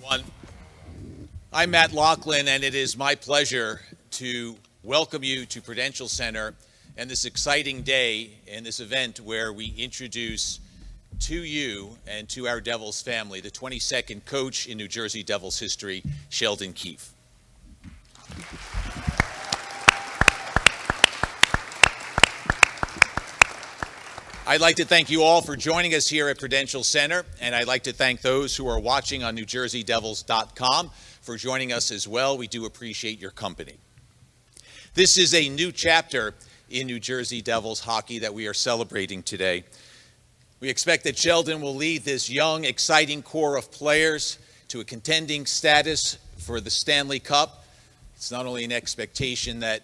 Everyone. I'm Matt Laughlin, and it is my pleasure to welcome you to Prudential Center and this exciting day in this event where we introduce to you and to our Devils family the 22nd coach in New Jersey Devils history, Sheldon Keefe. I'd like to thank you all for joining us here at Prudential Center, and I'd like to thank those who are watching on NewJerseyDevils.com for joining us as well. We do appreciate your company. This is a new chapter in New Jersey Devils hockey that we are celebrating today. We expect that Sheldon will lead this young, exciting core of players to a contending status for the Stanley Cup. It's not only an expectation that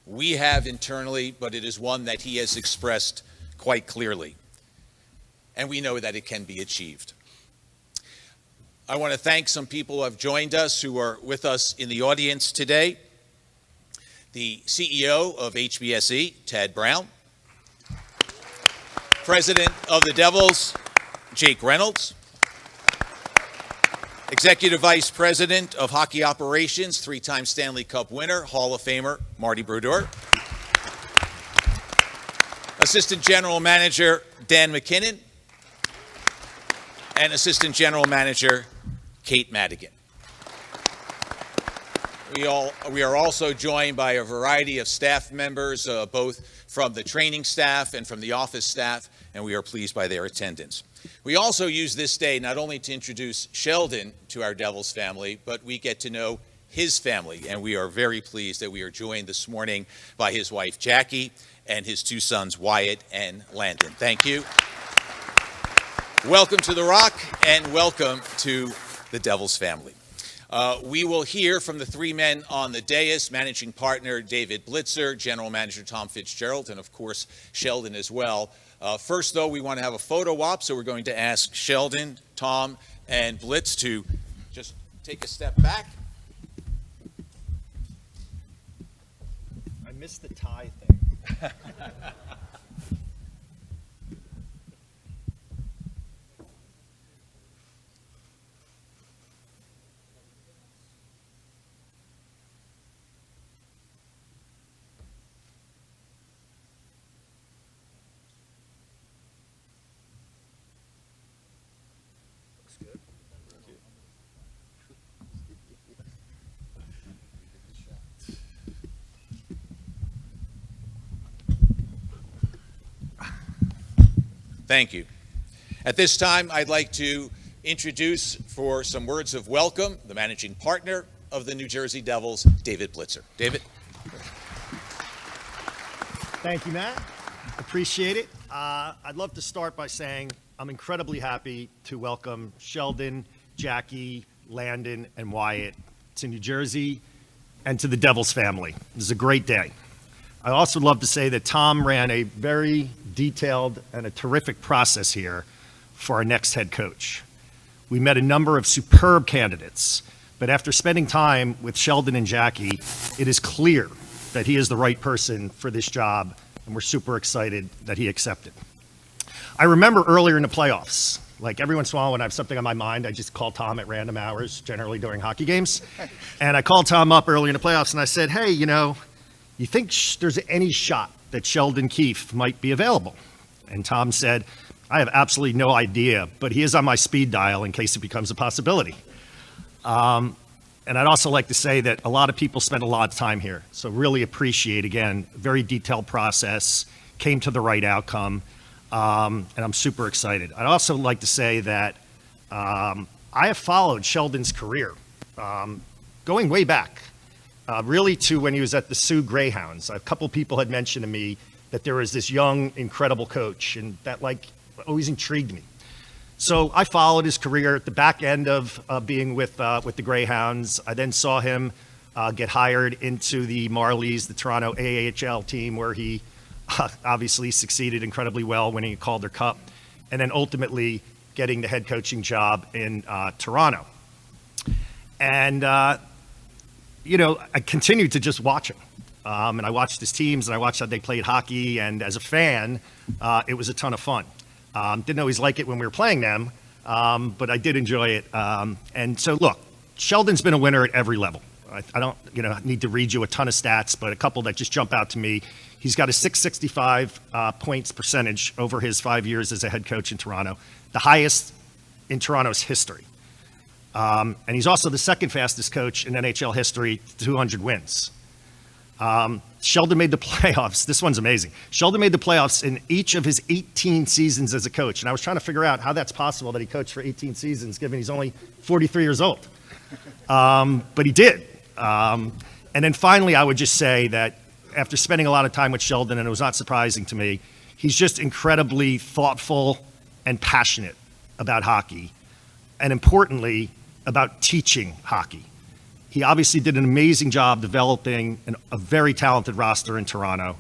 we have internally, but it is one that he has expressed quite clearly. And we know that it can be achieved. I want to thank some people who have joined us, who are with us in the audience today. The CEO of HBSE, Tad Brown. President of the Devils, Jake Reynolds. Executive Vice President of Hockey Operations, three-time Stanley Cup winner, Hall of Famer, Marty Brodeur. Assistant General Manager, Dan McKinnon. And Assistant General Manager, Kate Madigan. We are also joined by a variety of staff members, both from the training staff and from the office staff, and we are pleased by their attendance. We also use this day not only to introduce Sheldon to our Devils family, but we get to know his family, and we are very pleased that we are joined this morning by his wife, Jackie, and his two sons, Wyatt and Landon. Thank you. Welcome to the Rock, and welcome to the Devils family. We will hear from the three men on the dais, managing partner David Blitzer, general manager Tom Fitzgerald, and of course Sheldon as well. First, though, we want to have a photo op, so we're going to ask Sheldon, Tom, and Blitz to just take a step back. I missed the tie thing. Looks good. Thank you. Thank you. At this time, I'd like to introduce, for some words of welcome, the managing partner of the New Jersey Devils, David Blitzer. David? Thank you, Matt. Appreciate it. I'd love to start by saying I'm incredibly happy to welcome Sheldon, Jackie, Landon, and Wyatt to New Jersey and to the Devils family. This is a great day. I also love to say that Tom ran a very detailed and a terrific process here for our next head coach. We met a number of superb candidates, but after spending time with Sheldon and Jackie, it is clear that he is the right person for this job, and we're super excited that he accepted. I remember earlier in the playoffs, like every once in a while when I have something on my mind, I just call Tom at random hours, generally during hockey games. And I called Tom up early in the playoffs and I said, hey, you think there's any shot that Sheldon Keefe might be available? And Tom said, I have absolutely no idea, but he is on my speed dial in case it becomes a possibility. And I'd also like to say that a lot of people spent a lot of time here. So really appreciate, again, very detailed process, came to the right outcome, and I'm super excited. I'd also like to say that I have followed Sheldon's career, going way back. Really to when he was at the Sioux Greyhounds. A couple people had mentioned to me that there was this young, incredible coach, and that always intrigued me. So I followed his career at the back end of being with the Greyhounds. I then saw him get hired into the Marlies, the Toronto AHL team, where he obviously succeeded incredibly well, winning a Calder Cup, and then ultimately getting the head coaching job in Toronto. And I continued to just watch him. And I watched his teams, and I watched how they played hockey, and as a fan, it was a ton of fun. Didn't always like it when we were playing them, but I did enjoy it. And so, look, Sheldon's been a winner at every level. I don't, need to read you a ton of stats, but a couple that just jump out to me. He's got a 665 points percentage over his 5 years as a head coach in Toronto, the highest in Toronto's history. And he's also the second fastest coach in NHL history, 200 wins. Sheldon made the playoffs. This one's amazing. Sheldon made the playoffs in each of his 18 seasons as a coach. And I was trying to figure out how that's possible that he coached for 18 seasons, given he's only 43 years old. But he did. And then finally, I would just say that after spending a lot of time with Sheldon, and it was not surprising to me, he's just incredibly thoughtful and passionate about hockey, and importantly, about teaching hockey. He obviously did an amazing job developing a very talented roster in Toronto,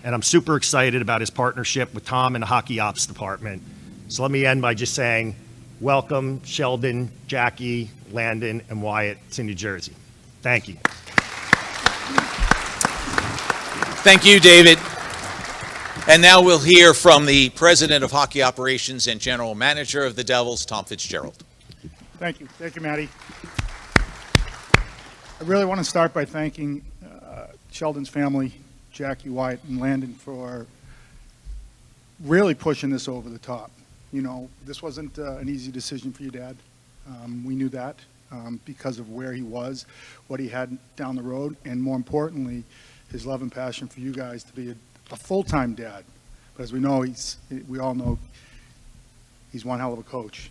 and I'm super excited about his partnership with Tom and the hockey ops department. So let me end by just saying, welcome, Sheldon, Jackie, Landon, and Wyatt to New Jersey. Thank you. Thank you, David. And now we'll hear from the President of Hockey Operations and General Manager of the Devils, Tom Fitzgerald. Thank you. Thank you, Matty. I really want to start by thanking Sheldon's family, Jackie, Wyatt, and Landon, for really pushing this over the top. This wasn't an easy decision for your dad. We knew that because of where he was, what he had down the road, and more importantly, his love and passion for you guys to be a full-time dad. But as we know, we all know he's one hell of a coach,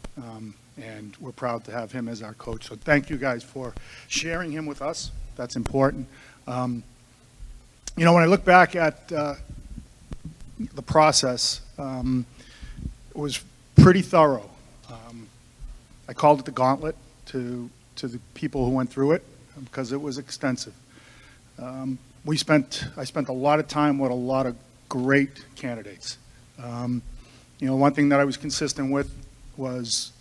and we're proud to have him as our coach. So thank you guys for sharing him with us. That's important. When I look back at the process, it was pretty thorough. I called it the gauntlet to the people who went through it because it was extensive. I spent a lot of time with a lot of great candidates. One thing that I was consistent with was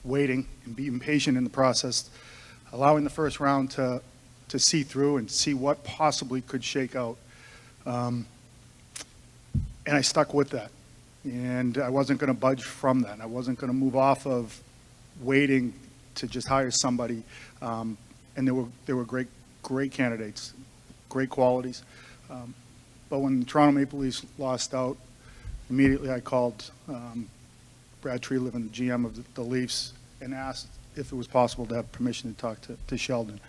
waiting and being patient in the process, allowing the first round to see through and see what possibly could shake out. And I stuck with that. And I wasn't going to budge from that. I wasn't going to move off of waiting to just hire somebody. And there were great candidates, great qualities. But when the Toronto Maple Leafs lost out, immediately I called Brad Treliving, the GM of the Leafs, and asked if it was possible to have permission to talk to Sheldon.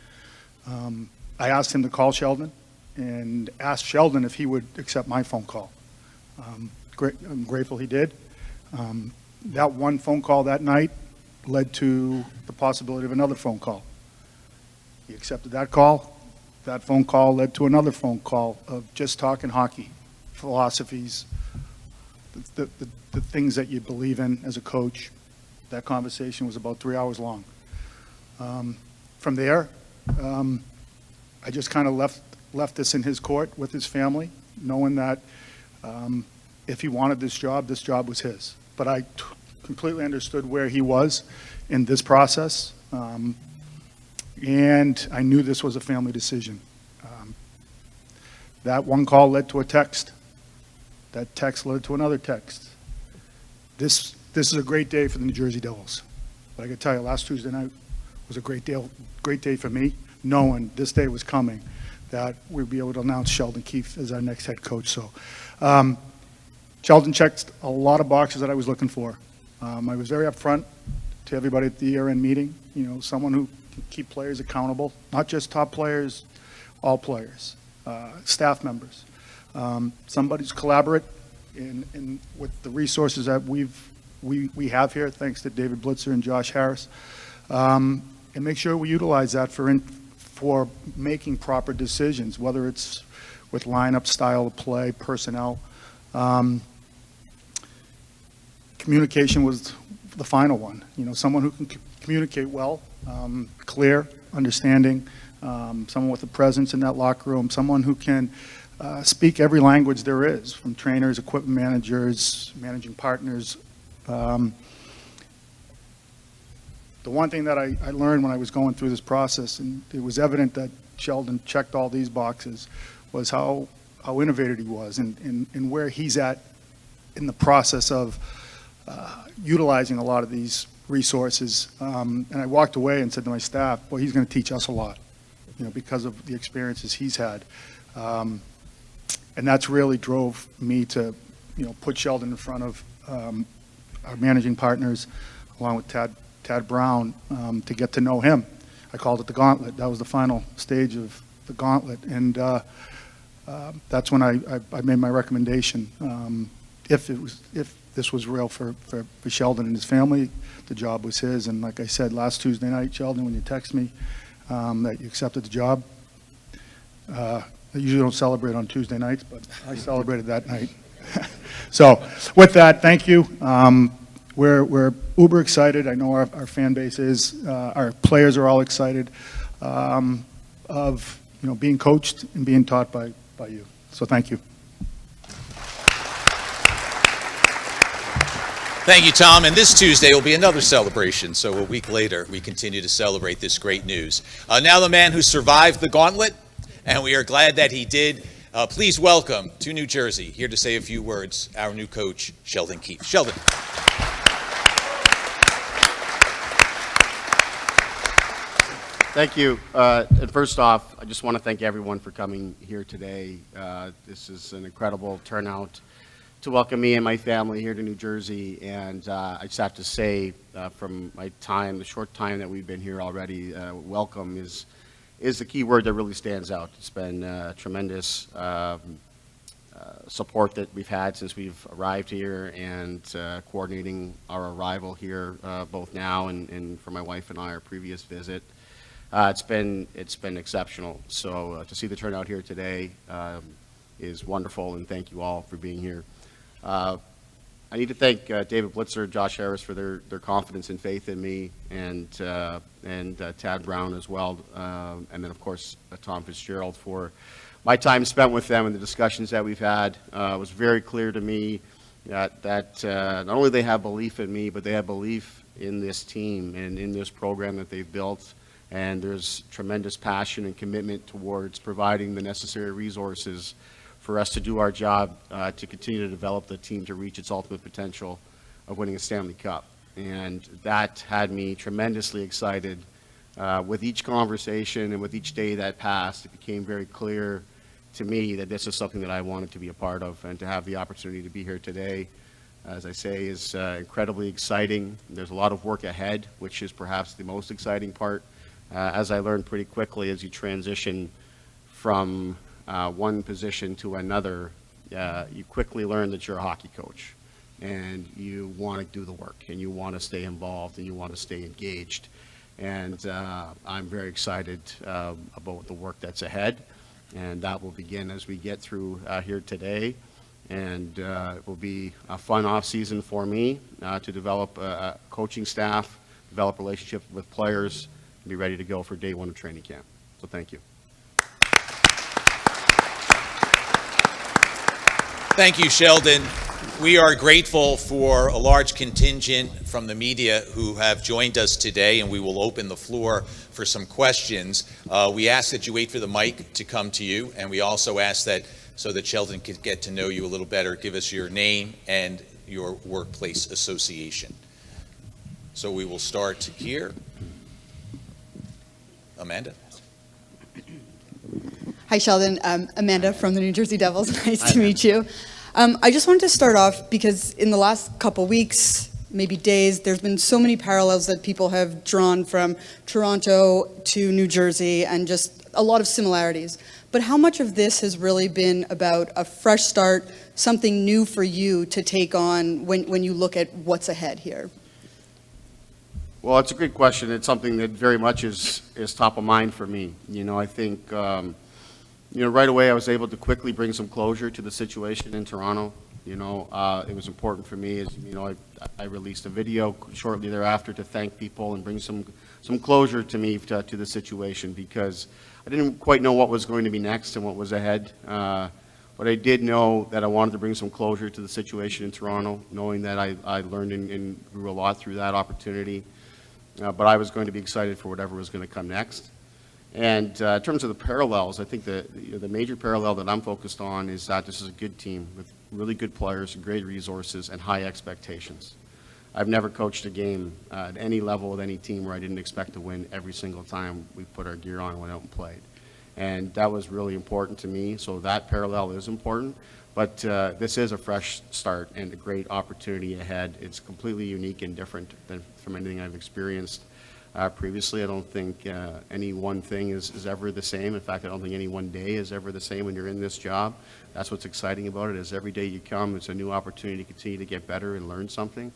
I asked him to call Sheldon and asked Sheldon if he would accept my phone call. I'm grateful he did. That one phone call that night led to the possibility of another phone call. He accepted that call. That phone call led to another phone call of just talking hockey, philosophies, the things that you believe in as a coach. That conversation was about 3 hours long. From there, I just kind of left this in his court with his family, knowing that if he wanted this job was his. But I completely understood where he was in this process. And I knew this was a family decision. That one call led to a text. That text led to another text. This is a great day for the New Jersey Devils. But I can tell you, last Tuesday night was a great day for me, knowing this day was coming, that we'd be able to announce Sheldon Keefe as our next head coach. So Sheldon checked a lot of boxes that I was looking for. I was very upfront to everybody at the year-end meeting. Someone who can keep players accountable, not just top players, all players, staff members. Somebody who's collaborate in with the resources that we have here, thanks to David Blitzer and Josh Harris, and make sure we utilize that for making proper decisions, whether it's with lineup, style of play, personnel. Communication was the final one. Someone who can communicate well, clear, understanding, someone with a presence in that locker room, someone who can speak every language there is, from trainers, equipment managers, managing partners. The one thing that I learned when I was going through this process, and it was evident that Sheldon checked all these boxes, was how innovative he was and where he's at in the process of utilizing a lot of these resources. And I walked away and said to my staff, well, he's going to teach us a lot, because of the experiences he's had. And that's really drove me to, put Sheldon in front of our managing partners, along with Tad Brown, to get to know him. I called it the gauntlet. That was the final stage of the gauntlet. And that's when I made my recommendation. If this was real for Sheldon and his family, the job was his. And like I said, last Tuesday night, Sheldon, when you text me that you accepted the job, I usually don't celebrate on Tuesday nights, but I celebrated that night. So with that, thank you. We're uber excited. I know our fan base is. Our players are all excited of being coached and being taught by you. So thank you. Thank you, Tom. And this Tuesday will be another celebration. So a week later, we continue to celebrate this great news. Now the man who survived the gauntlet, and we are glad that he did. Please welcome to New Jersey, here to say a few words, our new coach, Sheldon Keefe. Sheldon. Thank you. And first off, I just want to thank everyone for coming here today. This is an incredible turnout to welcome me and my family here to New Jersey. And I just have to say, from my time, the short time that we've been here already, welcome is the key word that really stands out. It's been tremendous support that we've had since we've arrived here, and coordinating our arrival here, both now and for my wife and I, our previous visit. It's been exceptional. So to see the turnout here today is wonderful, and thank you all for being here. I need to thank David Blitzer, Josh Harris for their confidence and faith in me, and Tad Brown as well, and then of course Tom Fitzgerald for my time spent with them and the discussions that we've had. It was very clear to me that not only they have belief in me, but they have belief in this team and in this program that they've built. And there's tremendous passion and commitment towards providing the necessary resources for us to do our job to continue to develop the team to reach its ultimate potential of winning a Stanley Cup. And that had me tremendously excited. With each conversation and with each day that passed, it became very clear to me that this is something that I wanted to be a part of, and to have the opportunity to be here today, as I say, is incredibly exciting. There's a lot of work ahead, which is perhaps the most exciting part. As I learned pretty quickly, as you transition from one position to another, you quickly learn that you're a hockey coach, and you want to do the work, and you want to stay involved, and you want to stay engaged. And I'm very excited about the work that's ahead, and that will begin as we get through here today. And it will be a fun off season for me to develop a coaching staff, develop relationships with players, and be ready to go for day one of training camp. So thank you. Thank you, Sheldon. We are grateful for a large contingent from the media who have joined us today, and we will open the floor for some questions. We ask that you wait for the mic to come to you, and we also ask that, so that Sheldon could get to know you a little better, give us your name and your workplace association. So we will start here. Amanda. Hi, Sheldon. Amanda from the New Jersey Devils. Nice to meet you. I just wanted to start off because in the last couple weeks, maybe days, there's been so many parallels that people have drawn from Toronto to New Jersey, and just a lot of similarities. But how much of this has really been about a fresh start, something new for you to take on when you look at what's ahead here? Well, it's a good question. It's something that very much is top of mind for me. I think, right away I was able to quickly bring some closure to the situation in Toronto. It was important for me, as I released a video shortly thereafter to thank people and bring some closure to me to the situation, because I didn't quite know what was going to be next and what was ahead. But I did know that I wanted to bring some closure to the situation in Toronto, knowing that I learned and grew a lot through that opportunity. But I was going to be excited for whatever was going to come next. And in terms of the parallels, I think the major parallel that I'm focused on is that this is a good team with really good players, great resources, and high expectations. I've never coached a game at any level with any team where I didn't expect to win every single time we put our gear on and went out and played. And that was really important to me, so that parallel is important. But this is a fresh start and a great opportunity ahead. It's completely unique and different than from anything I've experienced previously. I don't think any one thing is ever the same. In fact, I don't think any one day is ever the same when you're in this job. That's what's exciting about it, is every day you come, it's a new opportunity to continue to get better and learn something.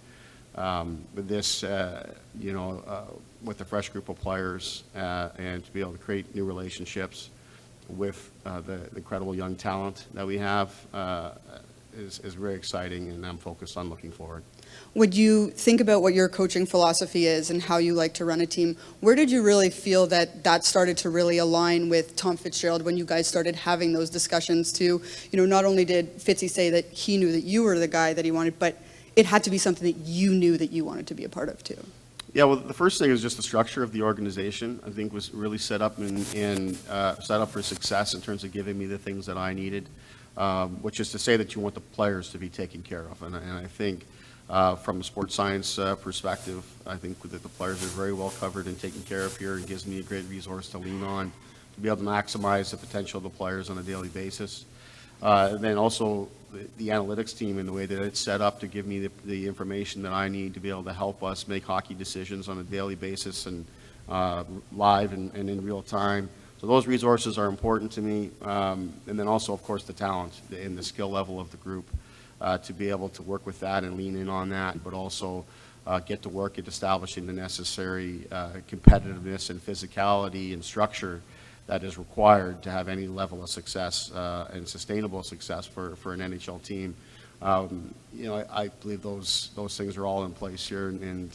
With this, with a fresh group of players and to be able to create new relationships with the incredible young talent that we have is very exciting, and I'm focused on looking forward. When you think about what your coaching philosophy is and how you like to run a team, where did you really feel that started to really align with Tom Fitzgerald when you guys started having those discussions to, not only did Fitzy say that he knew that you were the guy that he wanted, but it had to be something that you knew that you wanted to be a part of too? Yeah, well, the first thing is just the structure of the organization. I think was really set up set up for success in terms of giving me the things that I needed, which is to say that you want the players to be taken care of. And I think from a sports science perspective, I think that the players are very well covered and taken care of here, and gives me a great resource to lean on to be able to maximize the potential of the players on a daily basis. And then also the analytics team and the way that it's set up to give me the information that I need to be able to help us make hockey decisions on a daily basis and live and in real time. So those resources are important to me. And then also, of course, the talent and the skill level of the group to be able to work with that and lean in on that, but also get to work at establishing the necessary competitiveness and physicality and structure that is required to have any level of success and sustainable success for an NHL team. I believe those things are all in place here, and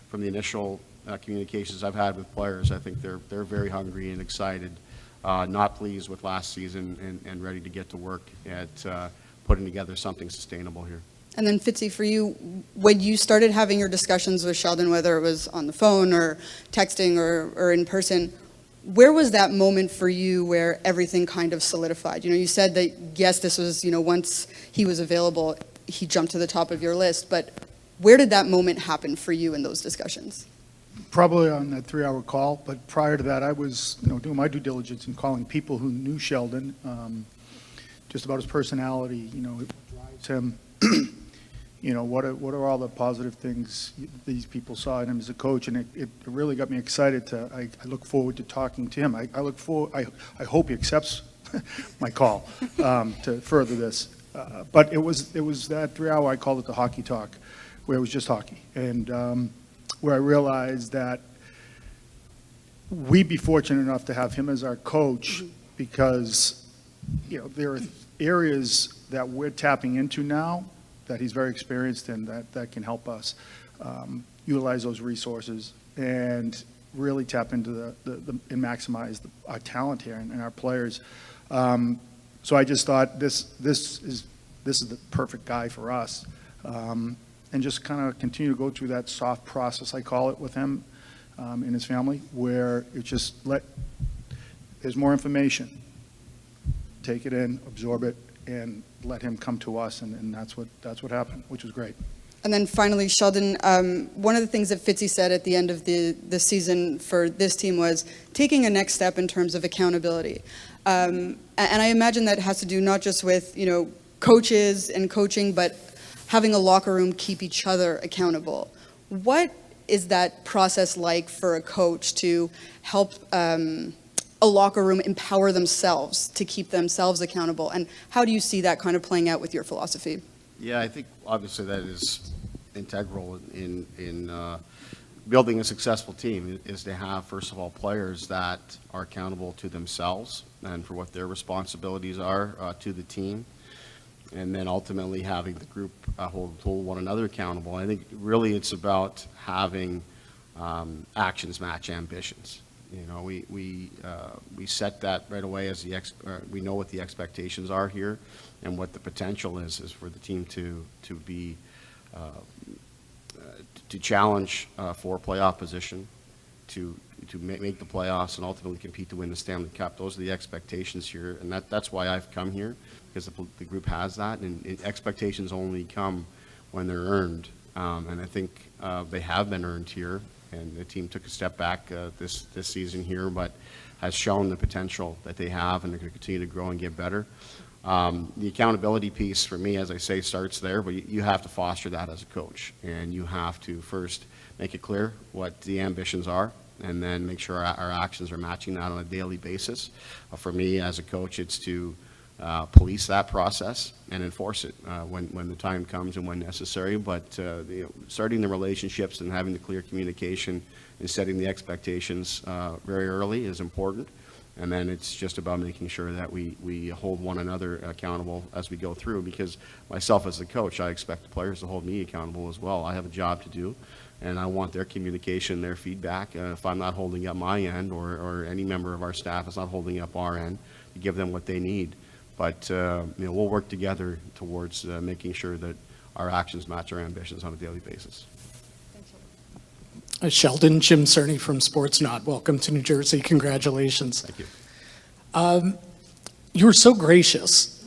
from the initial communications I've had with players, I think they're very hungry and excited, not pleased with last season, and ready to get to work at putting together something sustainable here. And then Fitzy, for you, when you started having your discussions with Sheldon, whether it was on the phone or texting or in person, where was that moment for you where everything kind of solidified? You said that, yes, this was, once he was available, he jumped to the top of your list, but where did that moment happen for you in those discussions? Probably on that 3-hour call, but prior to that, I was, doing my due diligence and calling people who knew Sheldon, just about his personality, what drives him, what are all the positive things these people saw in him as a coach, and it really got me excited I look forward to talking to him. I hope he accepts my call to further this. But it was that 3-hour, I called it the hockey talk, where it was just hockey, and where I realized that we'd be fortunate enough to have him as our coach, because there are areas that we're tapping into now that he's very experienced in, that can help us utilize those resources and really tap into and maximize our talent here and our players. So I just thought this is the perfect guy for us, and just kind of continue to go through that soft process, I call it, with him and his family, where it just there's more information, take it in, absorb it, and let him come to us, and that's what happened, which was great. And then finally, Sheldon, one of the things that Fitzy said at the end of the season for this team was taking a next step in terms of accountability. And I imagine that has to do not just with, coaches and coaching, but having a locker room keep each other accountable. What is that process like for a coach to help a locker room empower themselves to keep themselves accountable? And how do you see that kind of playing out with your philosophy? Yeah, I think obviously that is integral in building a successful team, is to have, first of all, players that are accountable to themselves and for what their responsibilities are to the team, and then ultimately having the group hold one another accountable. I think really it's about having actions match ambitions. We set that right away as we know what the expectations are here, and what the potential is for the team to be to challenge for playoff position, to make the playoffs, and ultimately compete to win the Stanley Cup. Those are the expectations here, and that's why I've come here, because the group has that, and expectations only come when they're earned And I think they have been earned here, and the team took a step back this season here, but has shown the potential that they have, and they're going to continue to grow and get better. The accountability piece for me, as I say, starts there, but you have to foster that as a coach, and you have to first make it clear what the ambitions are, and then make sure our actions are matching that on a daily basis. For me, as a coach, it's to police that process and enforce it when the time comes and when necessary. But starting the relationships and having the clear communication and setting the expectations very early is important. And then it's just about making sure that we hold one another accountable as we go through, because myself as the coach, I expect the players to hold me accountable as well. I have a job to do, and I want their communication, their feedback. If I'm not holding up my end, or any member of our staff is not holding up our end, to give them what they need. But we'll work together towards making sure that our actions match our ambitions on a daily basis. Sheldon, Jim Cerny from Sportsnaut. Welcome to New Jersey. Congratulations. Thank you. You were so gracious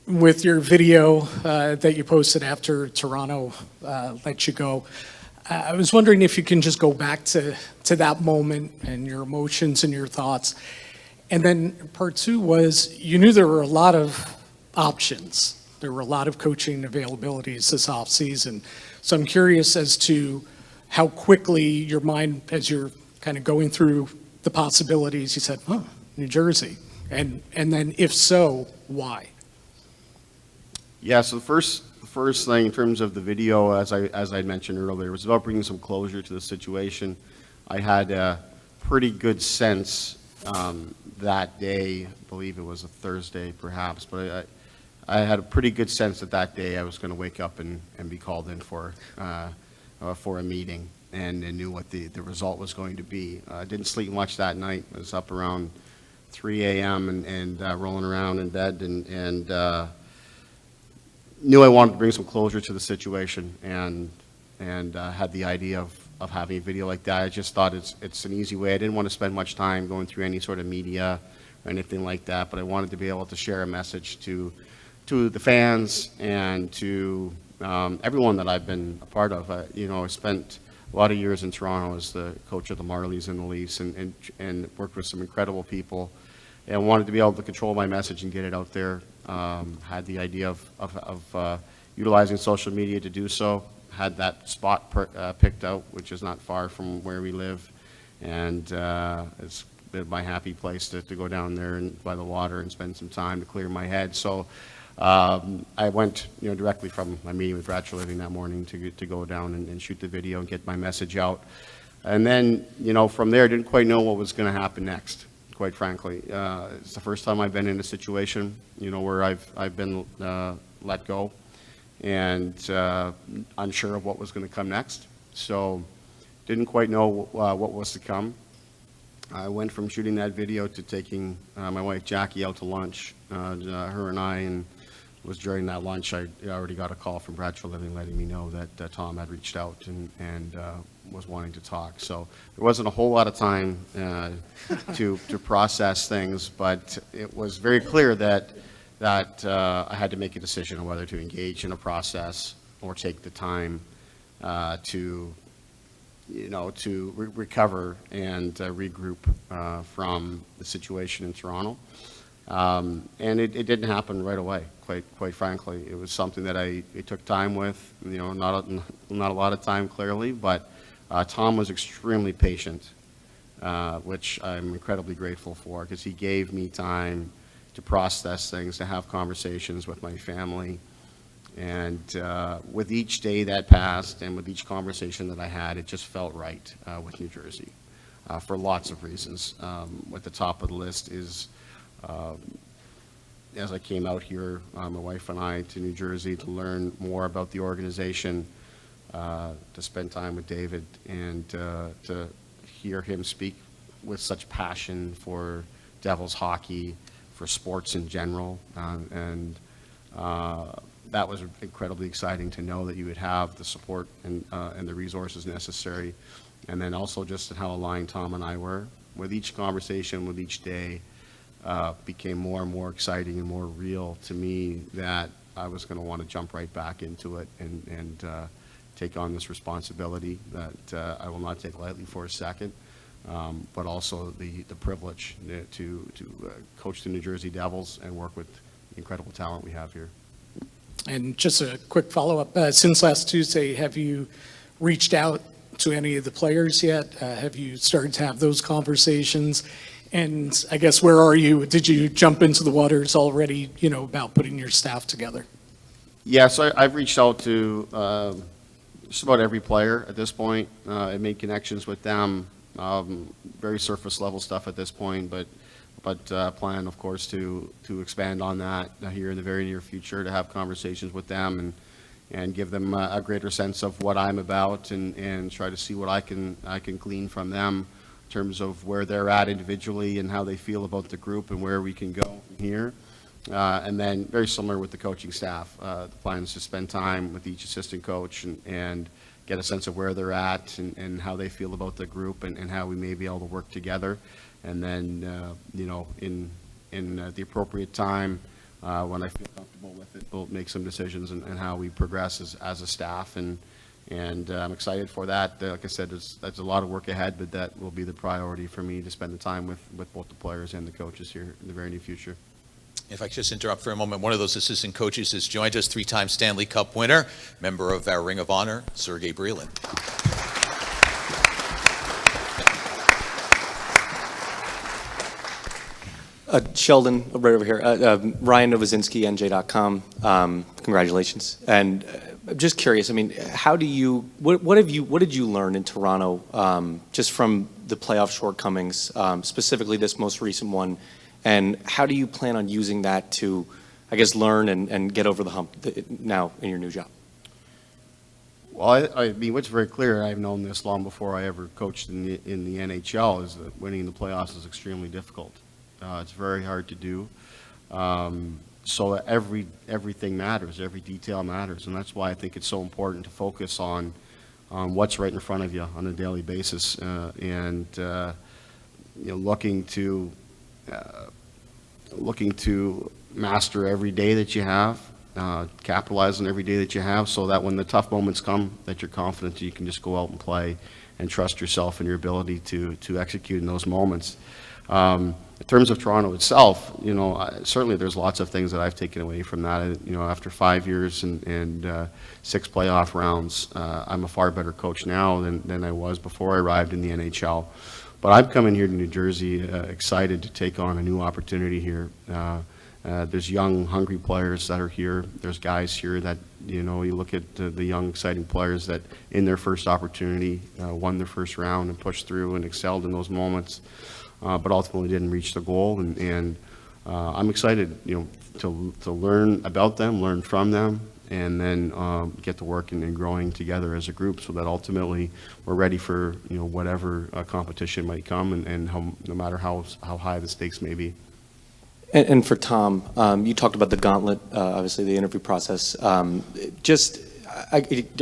with your video that you posted after Toronto let you go. I was wondering if you can just go back to that moment and your emotions and your thoughts. And then part two was, you knew there were a lot of options. There were a lot of coaching availabilities this offseason. So I'm curious as to how quickly your mind, as you're kind of going through the possibilities, you said, New Jersey. And then if so, why? Yeah, so the first thing in terms of the video, as I mentioned earlier, was about bringing some closure to the situation. I had a pretty good sense that day, I believe it was a Thursday perhaps, but I had a pretty good sense that day I was going to wake up and be called in for a meeting, and knew what the result was going to be. I didn't sleep much that night. I was up around 3 a.m. and rolling around in bed, and knew I wanted to bring some closure to the situation, and had the idea of having a video like that. I just thought it's an easy way. I didn't want to spend much time going through any sort of media or anything like that, but I wanted to be able to share a message to the fans and to everyone that I've been a part of. I spent a lot of years in Toronto as the coach of the Marlies and the Leafs, and worked with some incredible people, and wanted to be able to control my message and get it out there. Had the idea of utilizing social media to do so. Had that spot picked out, which is not far from where we live, and it's been my happy place to go down there and by the water and spend some time to clear my head. So I went directly from my meeting with Brad Living that morning to go down and shoot the video and get my message out. And then from there, I didn't quite know what was going to happen next, quite frankly. It's the first time I've been in a situation where I've been let go and unsure of what was going to come next. So didn't quite know what was to come. I went from shooting that video to taking my wife Jackie out to lunch, her and I, and it was during that lunch I already got a call from Brad Living letting me know that Tom had reached out and was wanting to talk. So there wasn't a whole lot of time to process things, but it was very clear that I had to make a decision on whether to engage in a process or take the time to recover and regroup from the situation in Toronto. And it didn't happen right away, quite frankly. It was something that it took time with, not a lot of time, clearly, but Tom was extremely patient, which I'm incredibly grateful for, because he gave me time to process things, to have conversations with my family. And with each day that passed and with each conversation that I had, it just felt right with New Jersey for lots of reasons. At the top of the list is, as I came out here, my wife and I, to New Jersey to learn more about the organization, to spend time with David, and to hear him speak with such passion for Devils hockey, for sports in general, and that was incredibly exciting to know that you would have the support and the resources necessary. And then also just how aligned Tom and I were. With each conversation, with each day, became more and more exciting and more real to me, that I was going to want to jump right back into it and take on this responsibility that I will not take lightly for a second, but also the privilege to coach the New Jersey Devils and work with the incredible talent we have here. And just a quick follow-up. Since last Tuesday, have you reached out to any of the players yet? Have you started to have those conversations? And I guess, where are you? Did you jump into the waters already, about putting your staff together? Yeah, so I've reached out to just about every player at this point. I made connections with them, very surface level stuff at this point, but plan, of course, to expand on that here in the very near future, to have conversations with them and give them a greater sense of what I'm about, and try to see what I can glean from them in terms of where they're at individually and how they feel about the group and where we can go from here. And then, very similar with the coaching staff, the plan is to spend time with each assistant coach and get a sense of where they're at and how they feel about the group and how we may be able to work together. And then, in the appropriate time, when I feel comfortable with it, we'll make some decisions and how we progress as a staff. And I'm excited for that. Like I said, there's a lot of work ahead, but that will be the priority for me, to spend the time with both the players and the coaches here in the very near future. If I could just interrupt for a moment, one of those assistant coaches has joined us, 3-time Stanley Cup winner, member of our Ring of Honor, Sergei Brylin. Sheldon, right over here. Ryan Nowozinski, NJ.com. Congratulations. And I'm just curious. I mean, what did you learn in Toronto, just from the playoff shortcomings, specifically this most recent one, and how do you plan on using that to, I guess, learn and get over the hump now in your new job? Well, I mean, what's very clear, I've known this long before I ever coached in the NHL, is that winning the playoffs is extremely difficult. It's very hard to do. So everything matters, every detail matters, and that's why I think it's so important to focus on what's right in front of you on a daily basis, and looking to master every day that you have, capitalize on every day that you have, so that when the tough moments come, that you're confident that you can just go out and play and trust yourself and your ability to execute in those moments. In terms of Toronto itself, certainly there's lots of things that I've taken away from that. After 5 years and 6 playoff rounds, I'm a far better coach now than I was before I arrived in the NHL. But I'm coming here to New Jersey excited to take on a new opportunity here. There's young, hungry players that are here. There's guys here that, you look at the young, exciting players that in their first opportunity won their first round and pushed through and excelled in those moments, but ultimately didn't reach the goal. And I'm excited, to learn about them, learn from them, and then get to work and growing together as a group, so that ultimately we're ready for whatever competition might come, and no matter how high the stakes may be. And for Tom, you talked about the gauntlet, obviously the interview process. Are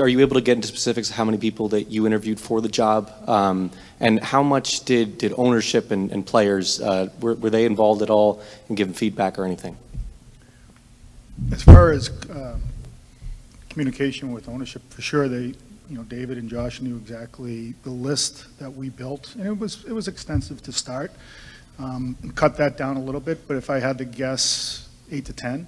you able to get into specifics of how many people that you interviewed for the job, and how much did ownership and players, were they involved at all in giving feedback or anything? As far as communication with ownership, for sure, David and Josh knew exactly the list that we built, and it was extensive to start. Cut that down a little bit, but if I had to guess, 8 to 10.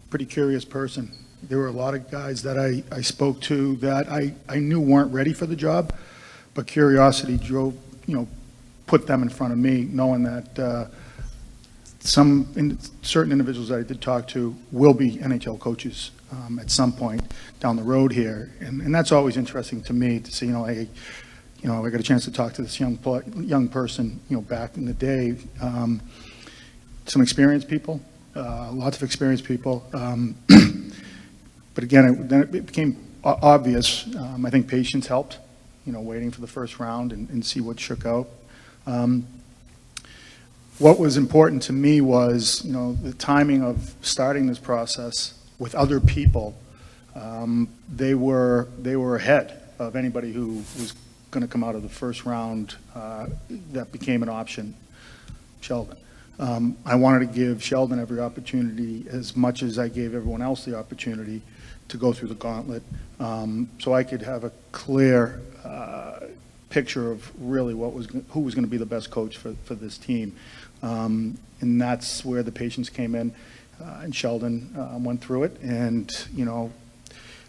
Pretty curious person. There were a lot of guys that I spoke to that I knew weren't ready for the job, but curiosity drove, put them in front of me, knowing that certain individuals that I did talk to will be NHL coaches at some point down the road here, and that's always interesting to me to see, hey, I got a chance to talk to this young person, back in the day. Some experienced people, lots of experienced people. But again, then it became obvious. I think patience helped, waiting for the first round and see what shook out. What was important to me was, the timing of starting this process with other people. They were ahead of anybody who was going to come out of the first round that became an option, Sheldon. I wanted to give Sheldon every opportunity, as much as I gave everyone else the opportunity, to go through the gauntlet, so I could have a clear picture of really who was going to be the best coach for this team. And that's where the patience came in, and Sheldon went through it. And,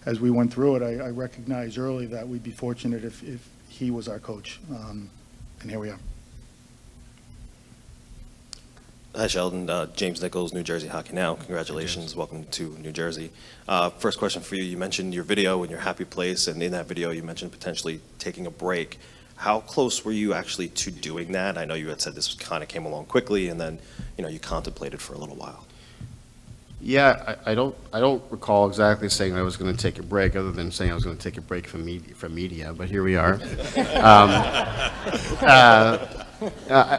as we went through it, I recognized early that we'd be fortunate if he was our coach. And here we are. Hi, Sheldon. James Nichols, New Jersey Hockey Now. Congratulations. Welcome to New Jersey. First question for you. You mentioned your video and your happy place, and in that video you mentioned potentially taking a break. How close were you actually to doing that? I know you had said this kind of came along quickly, and then you contemplated for a little while. Yeah, I don't recall exactly saying I was going to take a break, other than saying I was going to take a break from media. But here we are.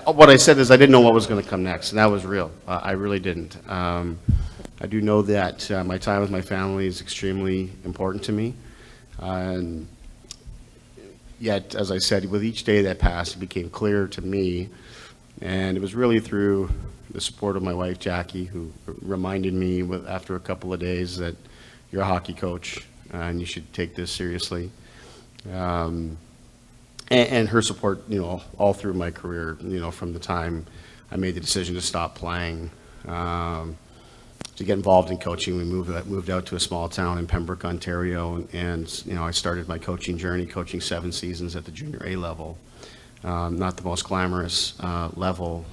What I said is I didn't know what was going to come next, and that was real. I really didn't. I do know that my time with my family is extremely important to me, and yet, as I said, with each day that passed, it became clear to me, and it was really through the support of my wife, Jackie, who reminded me after a couple of days that you're a hockey coach and you should take this seriously. And her support, all through my career, from the time I made the decision to stop playing, to get involved in coaching. We moved out to a small town in Pembroke, Ontario, and I started my coaching journey, coaching 7 seasons at the junior A level. Not the most glamorous level,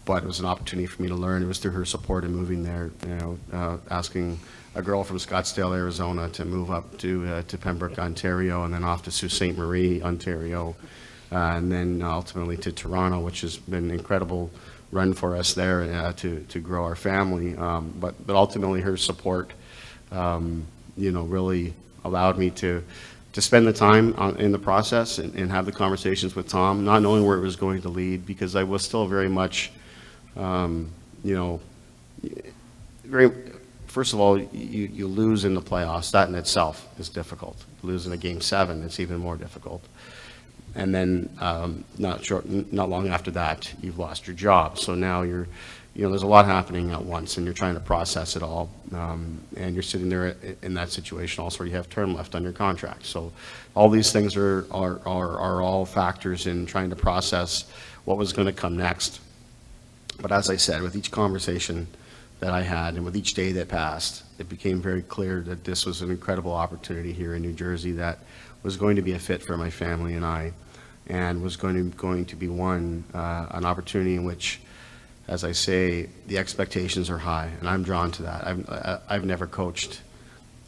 but it was an opportunity for me to learn. It was through her support in moving there, asking a girl from Scottsdale, Arizona, to move up to Pembroke, Ontario, and then off to Sault Ste. Marie, Ontario, and then ultimately to Toronto, which has been an incredible run for us there to grow our family. But ultimately, her support, really allowed me to spend the time in the process and have the conversations with Tom, not knowing where it was going to lead, because I was still very much, first of all, you lose in the playoffs. That in itself is difficult. Lose in a Game 7, it's even more difficult. And then not long after that, you've lost your job. So now there's a lot happening at once, and you're trying to process it all. And you're sitting there in that situation also where you have term left on your contract. So all these things are all factors in trying to process what was going to come next. But as I said, with each conversation that I had and with each day that passed, it became very clear that this was an incredible opportunity here in New Jersey that was going to be a fit for my family and I, and was going to be an opportunity in which, as I say, the expectations are high, and I'm drawn to that. I've never coached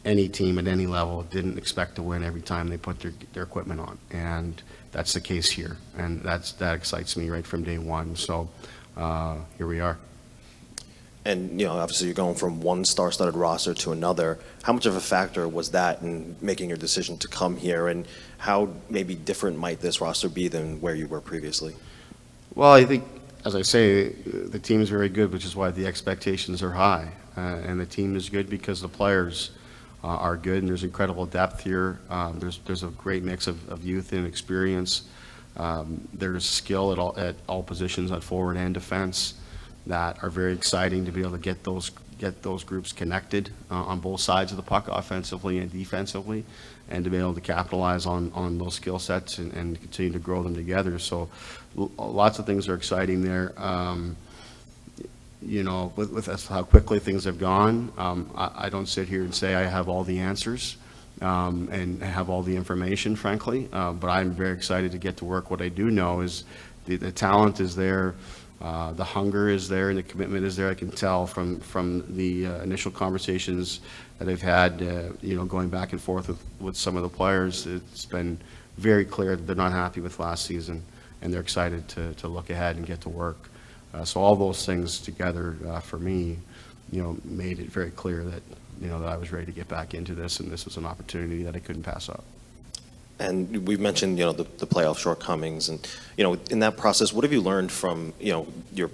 any team at any level, didn't expect to win every time they put their equipment on, and that's the case here, and that excites me right from day one. So here we are. And obviously you're going from one star-studded roster to another. How much of a factor was that in making your decision to come here, and how maybe different might this roster be than where you were previously? Well, I think, as I say, the team is very good, which is why the expectations are high. And the team is good because the players are good, and there's incredible depth here. There's a great mix of youth and experience. There's skill at all positions, at forward and defense, that are very exciting to be able to get those groups connected on both sides of the puck, offensively and defensively, and to be able to capitalize on those skill sets and continue to grow them together. So lots of things are exciting there. With how quickly things have gone, I don't sit here and say I have all the answers and have all the information, frankly, but I'm very excited to get to work. What I do know is the talent is there. The hunger is there and the commitment is there. I can tell from the initial conversations that I've had, going back and forth with some of the players. It's been very clear that they're not happy with last season, and they're excited to look ahead and get to work. So all those things together, for me, made it very clear that that I was ready to get back into this, and this was an opportunity that I couldn't pass up. And we've mentioned, the playoff shortcomings, and in that process, what have you learned from your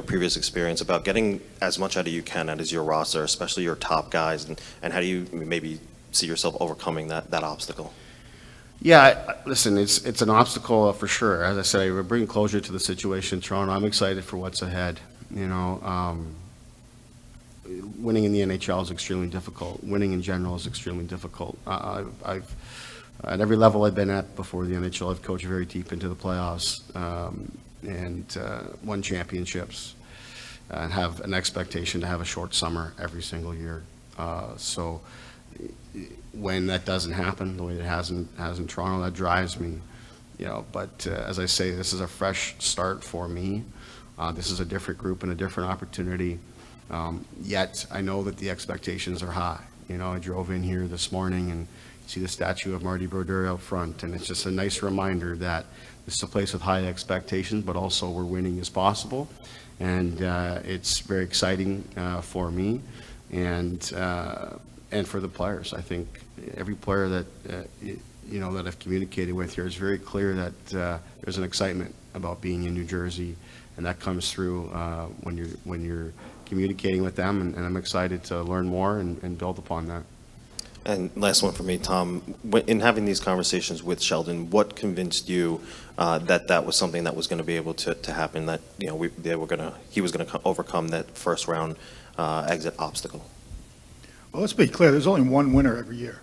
previous experience about getting as much out of you can out of your roster, especially your top guys, and how do you maybe see yourself overcoming that obstacle? Yeah, listen, it's an obstacle for sure. As I said, we're bringing closure to the situation in Toronto. I'm excited for what's ahead. Winning in the NHL is extremely difficult. Winning in general is extremely difficult. I've at every level I've been at before the NHL, I've coached very deep into the playoffs and won championships and have an expectation to have a short summer every single year. So when that doesn't happen the way it has in Toronto, that drives me. But as I say, this is a fresh start for me. This is a different group and a different opportunity. Yet I know that the expectations are high. I drove in here this morning and see the statue of Marty Brodeur out front, and it's just a nice reminder that this is a place with high expectations, but also where winning is possible. And it's very exciting for me and for the players. I think every player that that I've communicated with here is very clear that there's an excitement about being in New Jersey, and that comes through when you're communicating with them. And I'm excited to learn more and build upon that. And last one for me, Tom. In having these conversations with Sheldon, what convinced you that was something that was going to be able to happen? That he was going to overcome that first round exit obstacle. Well, let's be clear. There's only one winner every year.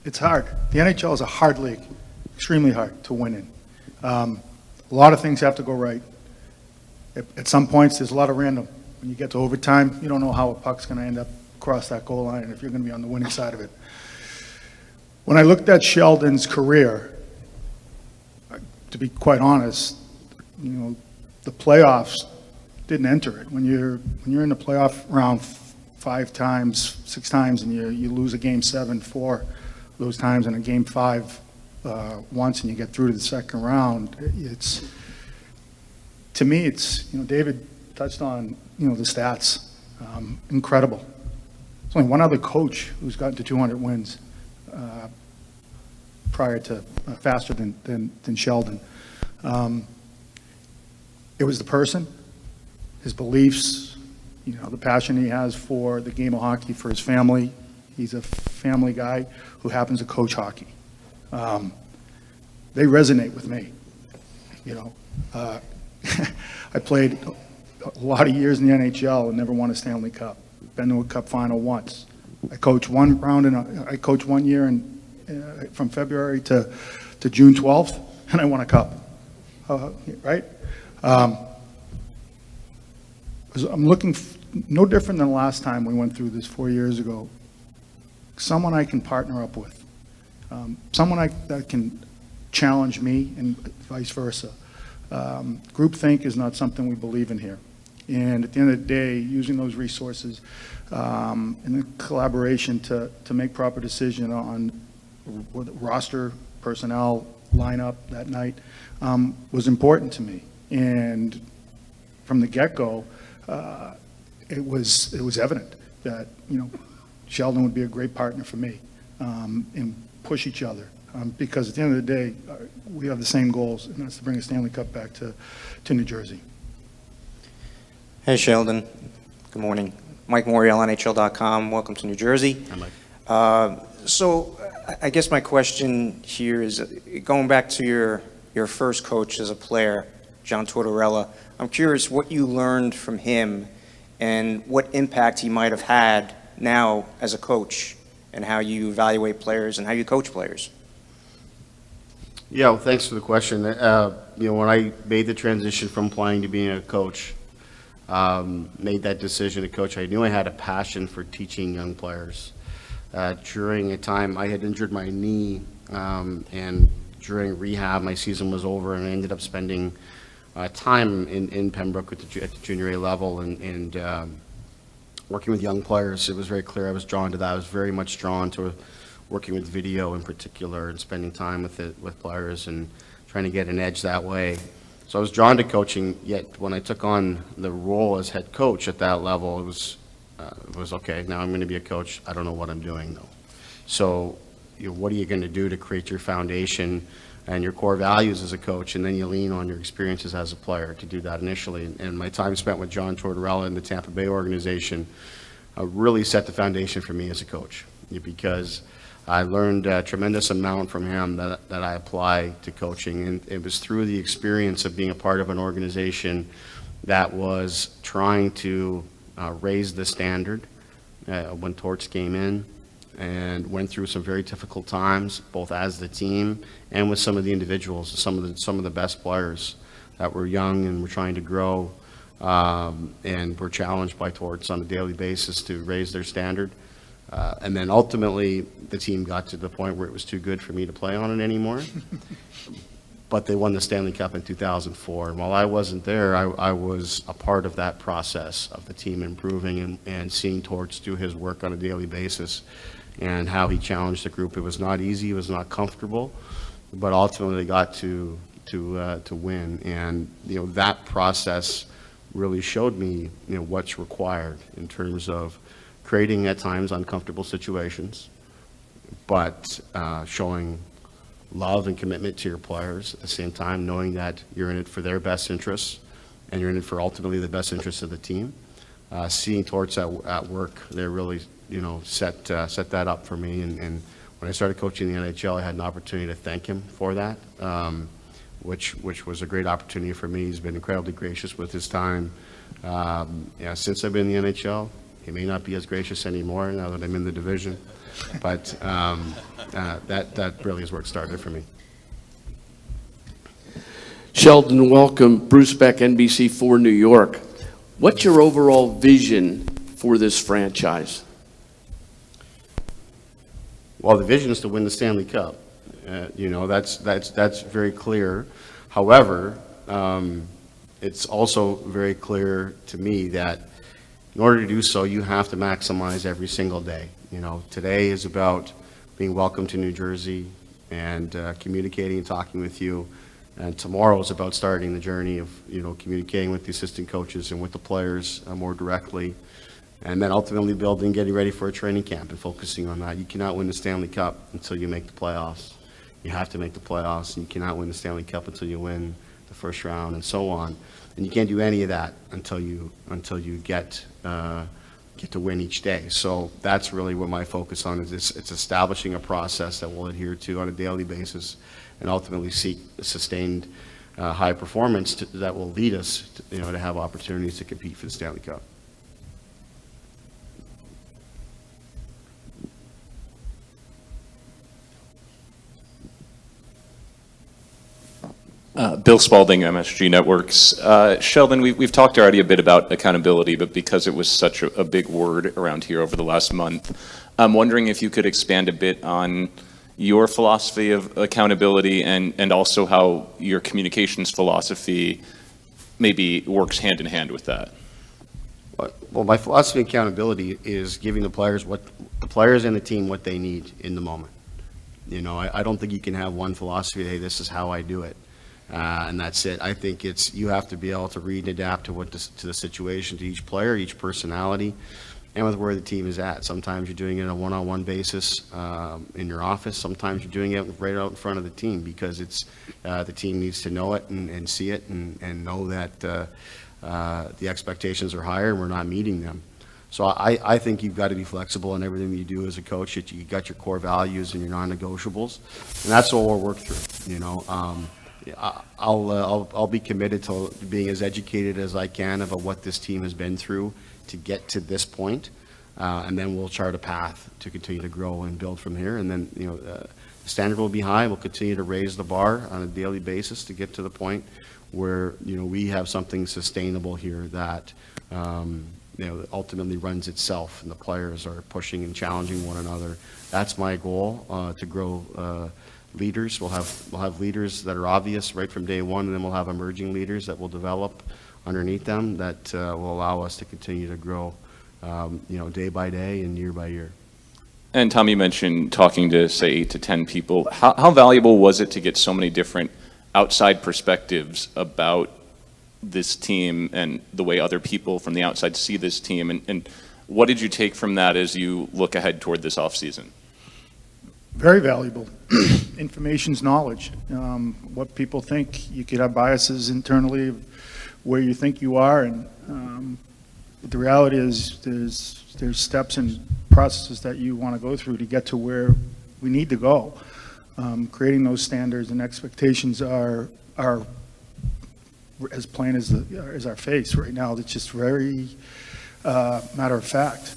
It's hard. The NHL is a hard league, extremely hard to win in. A lot of things have to go right. At some points, there's a lot of random. When you get to overtime, you don't know how a puck's going to end up across that goal line and if you're going to be on the winning side of it. When I looked at Sheldon's career, to be quite honest, the playoffs didn't enter it. When you're in the playoff round 5 times, 6 times, and you lose a game 7, 4 those times, and a game 5 once, and you get through to the second round, to me, it's David touched on the stats, incredible. There's only one other coach who's gotten to 200 wins prior to faster than Sheldon. It was the person, his beliefs, the passion he has for the game of hockey, for his family. He's a family guy who happens to coach hockey. They resonate with me. I played a lot of years in the NHL and never won a Stanley Cup. Been to a Cup final once. I coached one round I coached 1 year from February to June 12th, and I won a cup. Right? I'm looking no different than last time we went through this 4 years ago. Someone I can partner up with, someone that can challenge me, and vice versa. Groupthink is not something we believe in here. And at the end of the day, using those resources and the collaboration to make proper decision on roster, personnel, lineup that night was important to me. And from the get-go, it was evident that Sheldon would be a great partner for me and push each other. Because at the end of the day, we have the same goals, and that's to bring a Stanley Cup back to New Jersey. Hey, Sheldon. Good morning. Mike Morial, NHL.com. Welcome to New Jersey. Hi, Mike. So I guess my question here is, going back to your first coach as a player, John Tortorella, I'm curious what you learned from him and what impact he might have had now as a coach and how you evaluate players and how you coach players. Yeah, well, thanks for the question. When I made the transition from playing to being a coach, made that decision to coach, I knew I had a passion for teaching young players. During a time, I had injured my knee, and during rehab, my season was over, and I ended up spending time in Pembroke at the junior A level and working with young players. It was very clear I was drawn to that. I was very much drawn to working with video in particular and spending time with players and trying to get an edge that way. So I was drawn to coaching, yet when I took on the role as head coach at that level, it was okay, now I'm going to be a coach. I don't know what I'm doing, though. So what are you going to do to create your foundation and your core values as a coach, and then you lean on your experiences as a player to do that initially. And my time spent with John Tortorella in the Tampa Bay organization really set the foundation for me as a coach, because I learned a tremendous amount from him that I apply to coaching, and it was through the experience of being a part of an organization that was trying to raise the standard when Torts came in, and went through some very difficult times, both as the team and with some of the individuals, some of the best players that were young and were trying to grow, and were challenged by Torts on a daily basis to raise their standard. And then ultimately, the team got to the point where it was too good for me to play on it anymore. But they won the Stanley Cup in 2004. And while I wasn't there, I was a part of that process of the team improving and seeing Torts do his work on a daily basis and how he challenged the group. It was not easy, it was not comfortable, but ultimately they got to win. And that process really showed me what's required in terms of creating at times uncomfortable situations, but showing love and commitment to your players at the same time, knowing that you're in it for their best interests and you're in it for ultimately the best interests of the team. Seeing Torts at work, they really set that up for me. And when I started coaching the NHL, I had an opportunity to thank him for that, which was a great opportunity for me. He's been incredibly gracious with his time. Since I've been in the NHL, he may not be as gracious anymore now that I'm in the division, but that really is where it started for me. Sheldon, welcome. Bruce Beck, NBC4 New York. What's your overall vision for this franchise? Well, the vision is to win the Stanley Cup. That's very clear. However, it's also very clear to me that in order to do so, you have to maximize every single day. Today is about being welcome to New Jersey and communicating and talking with you. And tomorrow is about starting the journey of, communicating with the assistant coaches and with the players more directly. And then ultimately building, getting ready for a training camp and focusing on that. You cannot win the Stanley Cup until you make the playoffs. You have to make the playoffs, and you cannot win the Stanley Cup until you win the first round, and so on. And you can't do any of that until you get to win each day. So that's really what my focus on is. It's establishing a process that we'll adhere to on a daily basis, and ultimately seek sustained high performance that will lead us to have opportunities to compete for the Stanley Cup. Bill Spalding, MSG Networks. Sheldon, we've talked already a bit about accountability, but because it was such a big word around here over the last month, I'm wondering if you could expand a bit on your philosophy of accountability and also how your communications philosophy maybe works hand in hand with that. Well, my philosophy of accountability is giving the players and the team what they need in the moment. I don't think you can have one philosophy, hey, this is how I do it. And that's it. I think you have to be able to read and adapt to the situation, to each player, each personality, and with where the team is at. Sometimes you're doing it on a one-on-one basis in your office. Sometimes you're doing it right out in front of the team because the team needs to know it and see it and know that the expectations are higher and we're not meeting them. So I think you've got to be flexible in everything that you do as a coach. That you got your core values and your non-negotiables, and that's what we'll work through. I'll be committed to being as educated as I can about what this team has been through to get to this point, and then we'll chart a path to continue to grow and build from here. And then the standard will be high. We'll continue to raise the bar on a daily basis to get to the point where we have something sustainable here that ultimately runs itself, and the players are pushing and challenging one another. That's my goal, to grow leaders. We'll have leaders that are obvious right from day one, and then we'll have emerging leaders that will develop underneath them that will allow us to continue to grow, day by day and year by year. And Tom, you mentioned talking to, say, 8 to 10 people. How valuable was it to get so many different outside perspectives about this team and the way other people from the outside see this team? And what did you take from that as you look ahead toward this offseason? Very valuable. Information's knowledge. What people think. You could have biases internally of where you think you are, and the reality is there's steps and processes that you want to go through to get to where we need to go. Creating those standards and expectations are as plain as our face right now. It's just very matter of fact.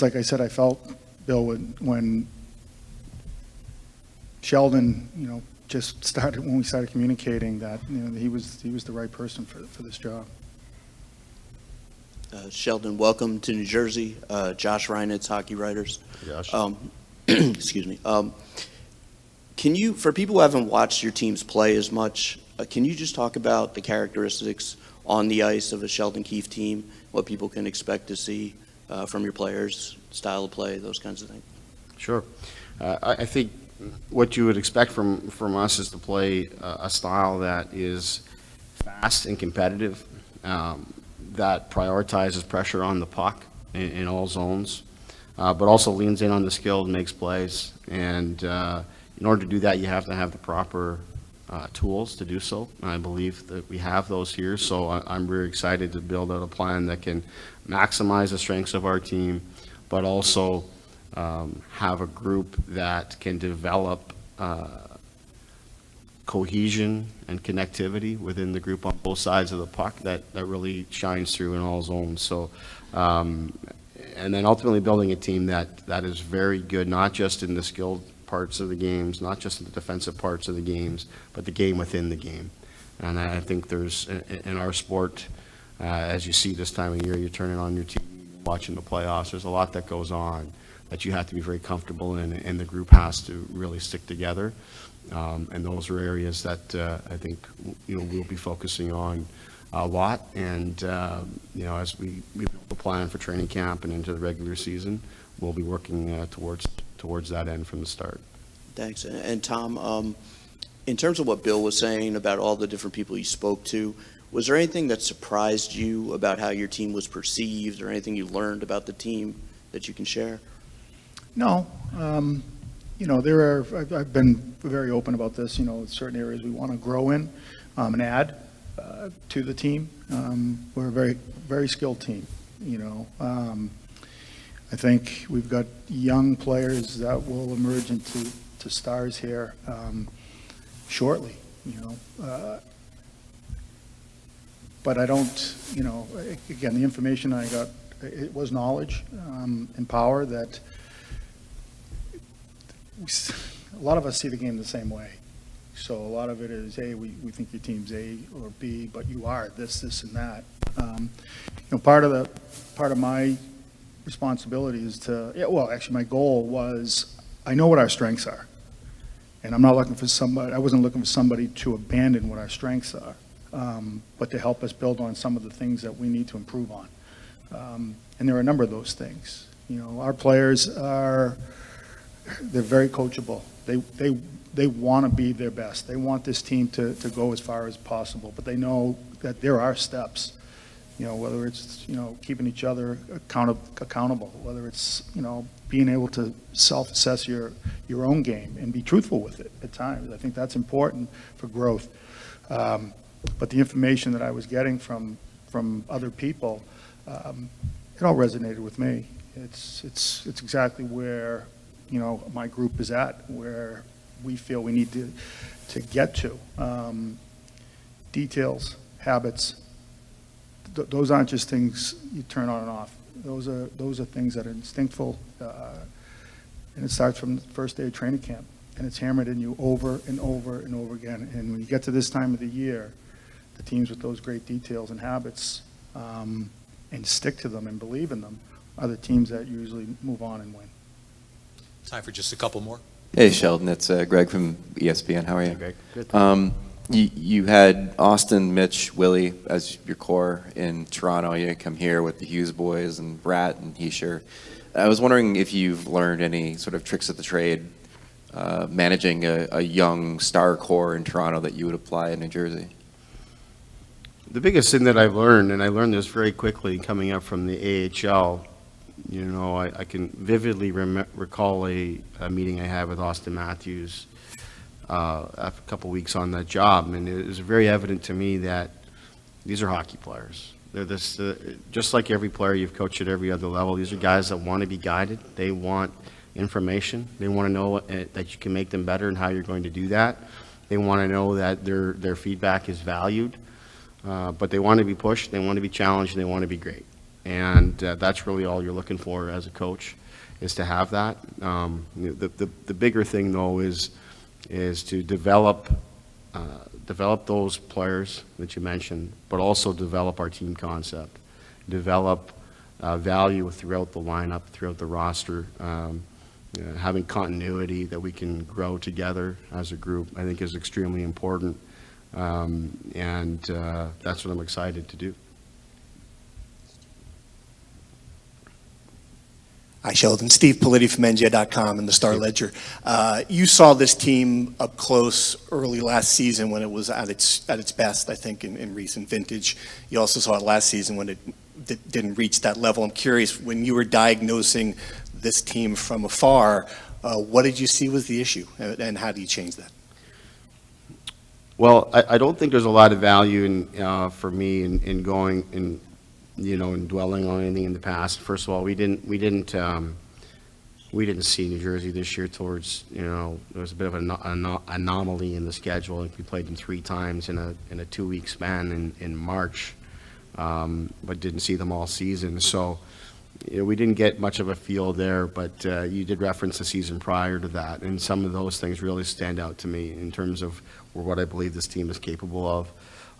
Like I said, I felt, Bill, when Sheldon, when we started communicating that, he was the right person for this job. Sheldon, welcome to New Jersey. Josh Reinitz, Hockey Writers. Josh. Excuse me. Can you, for people who haven't watched your teams play as much, can you just talk about the characteristics on the ice of a Sheldon Keefe team, what people can expect to see from your players, style of play, those kinds of things? Sure. I think what you would expect from us is to play a style that is fast and competitive, that prioritizes pressure on the puck in all zones, but also leans in on the skill and makes plays. And in order to do that, you have to have the proper tools to do so. And I believe that we have those here. So I'm very excited to build out a plan that can maximize the strengths of our team, but also have a group that can develop cohesion and connectivity within the group on both sides of the puck that really shines through in all zones. So, and then ultimately building a team that is very good, not just in the skilled parts of the games, not just in the defensive parts of the games, but the game within the game. And I think there's, in our sport, as you see this time of year, you're turning on your TV, watching the playoffs, there's a lot that goes on that you have to be very comfortable in, and the group has to really stick together. And those are areas that I think we'll be focusing on a lot. And as we build the plan for training camp and into the regular season, we'll be working towards that end from the start. Thanks. And Tom, in terms of what Bill was saying about all the different people you spoke to, was there anything that surprised you about how your team was perceived, or anything you learned about the team that you can share? No. I've been very open about this, certain areas we want to grow in and add to the team. We're a very, very skilled team, I think we've got young players that will emerge into stars here shortly, but I don't, again, the information I got, it was knowledge and power that a lot of us see the game the same way. So a lot of it is, hey, we think your team's A or B, but you are this, and that. Part of my responsibility is actually my goal was, I know what our strengths are. And I wasn't looking for somebody to abandon what our strengths are, but to help us build on some of the things that we need to improve on. And there are a number of those things. Our players they're very coachable. They want to be their best. They want this team to go as far as possible, but they know that there are steps, whether it's, keeping each other accountable, whether it's, being able to self-assess your own game and be truthful with it at times. I think that's important for growth. But the information that I was getting from other people, it all resonated with me. It's exactly where, my group is at, where we feel we need to get to. Details, habits, those aren't just things you turn on and off. Those are things that are instinctful, and it starts from the first day of training camp, and it's hammered in you over and over and over again. And when you get to this time of the year, the teams with those great details and habits, and stick to them and believe in them, are the teams that usually move on and win. Time for just a couple more. Hey, Sheldon, it's Greg from ESPN. How are you? Hey, Greg. Good. You had Austin, Mitch, Willie as your core in Toronto. You come here with the Hughes boys and Bratt and Heischer. I was wondering if you've learned any sort of tricks of the trade managing a young star core in Toronto that you would apply in New Jersey. The biggest thing that I've learned, and I learned this very quickly coming up from the AHL, I can vividly recall a meeting I had with Austin Matthews after a couple weeks on that job, and it was very evident to me that these are hockey players. They're this, just like every player you've coached at every other level, these are guys that want to be guided. They want information. They want to know that you can make them better and how you're going to do that. They want to know that their feedback is valued, but they want to be pushed, they want to be challenged, and they want to be great. And that's really all you're looking for as a coach, is to have that. The bigger thing, though, is to develop those players that you mentioned, but also develop our team concept, develop value throughout the lineup, throughout the roster. Having continuity that we can grow together as a group, I think, is extremely important, and that's what I'm excited to do. Hi, Sheldon. Steve Politi from NJ.com and the Star Ledger. You saw this team up close early last season when it was at its best, I think, in recent vintage. You also saw it last season when it didn't reach that level. I'm curious, when you were diagnosing this team from afar, what did you see was the issue, and how do you change that? Well, I don't think there's a lot of value in for me in going and and dwelling on anything in the past. First of all, we didn't see New Jersey this year towards there was a bit of an anomaly in the schedule. We played them 3 times in a 2-week span in March, but didn't see them all season. So we didn't get much of a feel there, but you did reference the season prior to that, and some of those things really stand out to me in terms of what I believe this team is capable of.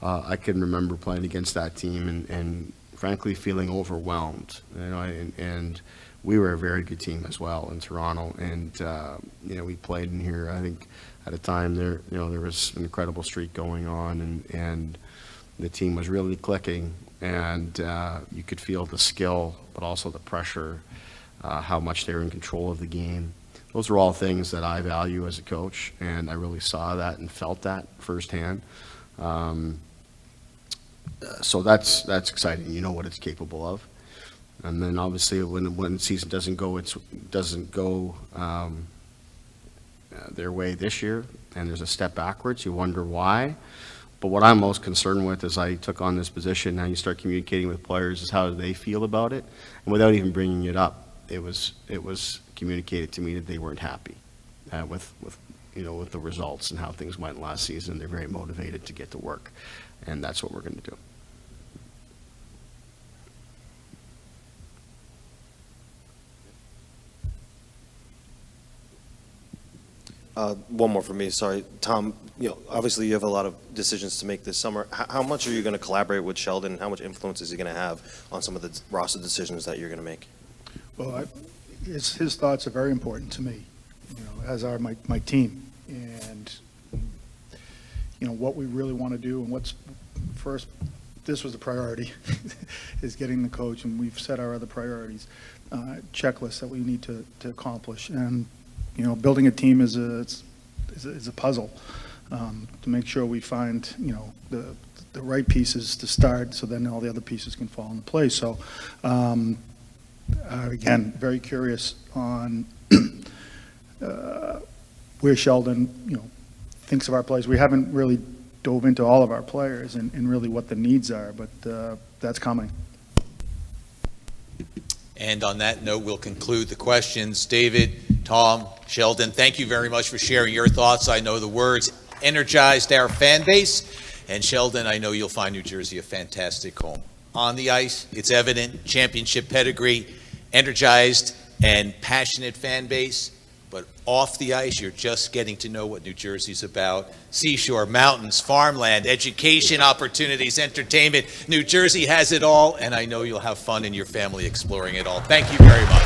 I can remember playing against that team and frankly feeling overwhelmed, and we were a very good team as well in Toronto, and we played in here. I think at a time there was an incredible streak going on, and the team was really clicking, and you could feel the skill, but also the pressure, how much they were in control of the game. Those are all things that I value as a coach, and I really saw that and felt that firsthand. So that's exciting. You know what it's capable of, and then obviously when the season doesn't go their way this year, and there's a step backwards, you wonder why. But what I'm most concerned with as I took on this position, now you start communicating with players, is how do they feel about it, and without even bringing it up, it was communicated to me that they weren't happy with the results and how things went last season. They're very motivated to get to work, and that's what we're going to do. One more for me, sorry. Tom, obviously you have a lot of decisions to make this summer. How much are you going to collaborate with Sheldon, and how much influence is he going to have on some of the roster decisions that you're going to make? Well, his thoughts are very important to me, as are my team. And, what we really want to do and what's first, this was the priority, is getting the coach, and we've set our other priorities, checklists that we need to accomplish. And, building a team is a puzzle to make sure we find, the right pieces to start, so then all the other pieces can fall into place. So, again, very curious on where Sheldon, thinks of our players. We haven't really dove into all of our players and really what the needs are, but that's coming. And on that note, we'll conclude the questions. David, Tom, Sheldon, thank you very much for sharing your thoughts. I know the words energized our fan base. And Sheldon, I know you'll find New Jersey a fantastic home. On the ice, it's evident, championship pedigree, energized and passionate fan base. But off the ice, you're just getting to know what New Jersey's about. Seashore, mountains, farmland, education opportunities, entertainment. New Jersey has it all, and I know you'll have fun in your family exploring it all. Thank you very much.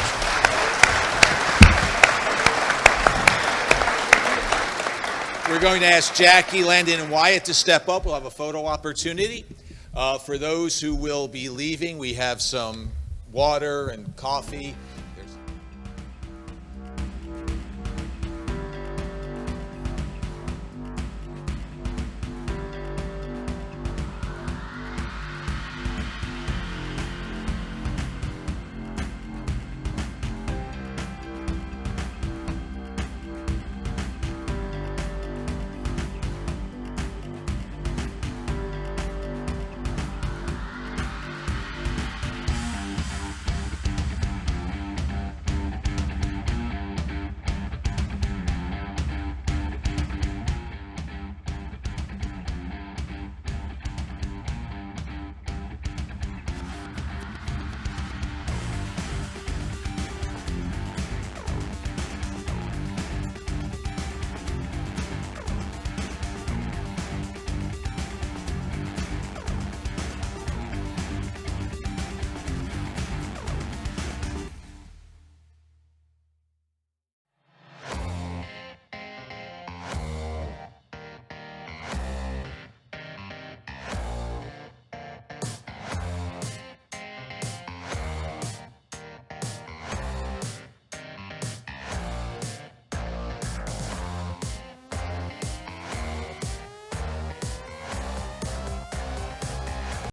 We're going to ask Jackie, Landon, and Wyatt to step up. We'll have a photo opportunity. For those who will be leaving, we have some water and coffee